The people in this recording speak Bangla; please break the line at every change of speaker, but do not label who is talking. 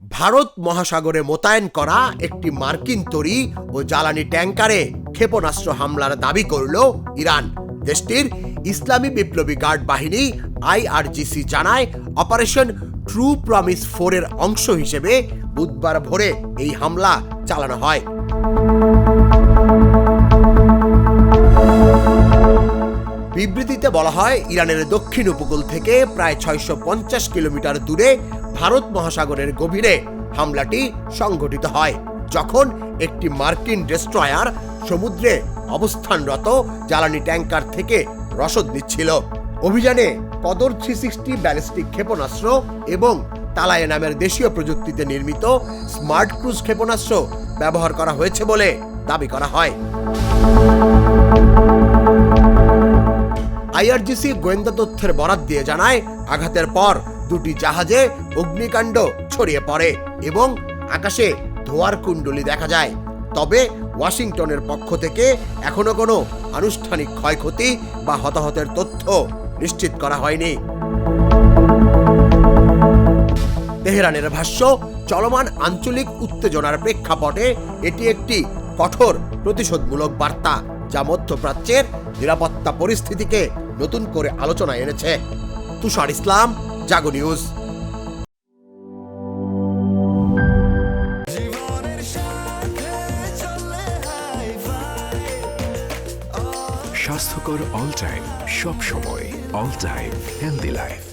ভারত মহাসাগরে মোতায়েন করা একটি মার্কিন তরী ও জ্বালানি ট্যাঙ্কারে ক্ষেপণাস্ত্র হামলার দাবি করল ইরান। দেশটির ইসলামী বিপ্লবী গার্ড বাহিনী IRGC জানায়, অপারেশন ট্রু প্রমিস 4 এর অংশ হিসেবে বুধবার ভোরে এই হামলা চালানো হয়। বিবৃতিতে বলা হয়, ইরানের দক্ষিণ উপকূল থেকে প্রায় 650 কিলোমিটার দূরে ভারত মহাসাগরের গভীরে হামলাটি সংঘটিত হয়, যখন একটি মার্কিন ডেস্ট্রয়ার সমুদ্রে অবস্থানরত জ্বালানি ট্যাঙ্কার থেকে রসদ নিচ্ছিল। অভিযানে কদর 360 ব্যালিস্টিক ক্ষেপণাস্ত্র এবং তালায়ে নামের দেশীয় প্রযুক্তিতে নির্মিত স্মার্ট ক্রুজ ক্ষেপণাস্ত্র ব্যবহার করা হয়েছে বলে দাবি করা হয়। IRGC গোয়েন্দা তথ্যের বরাত দিয়ে জানায়, আঘাতের পর দুটি জাহাজে অগ্নিকাণ্ড ছড়িয়ে পড়ে এবং আকাশে ধোঁয়ার কুণ্ডলী দেখা যায়। তবে ওয়াশিংটনের পক্ষ থেকে এখনো কোনো আনুষ্ঠানিক ক্ষয়ক্ষতি বা হতাহতের তথ্য নিশ্চিত করা হয়নি। তেহরানের ভাষ্য, চলমান আঞ্চলিক উত্তেজনার প্রেক্ষাপটে এটি একটি কঠোর প্রতিশোধমূলক বার্তা, যা মধ্যপ্রাচ্যের নিরাপত্তা পরিস্থিতিকে নতুন করে আলোচনায় এনেছে। তুষার ইসলাম, জাগো নিউজ।
স্বাস্থ্যকর অল টাইম, সব সময়, অল টাইম হেলদি লাইফ।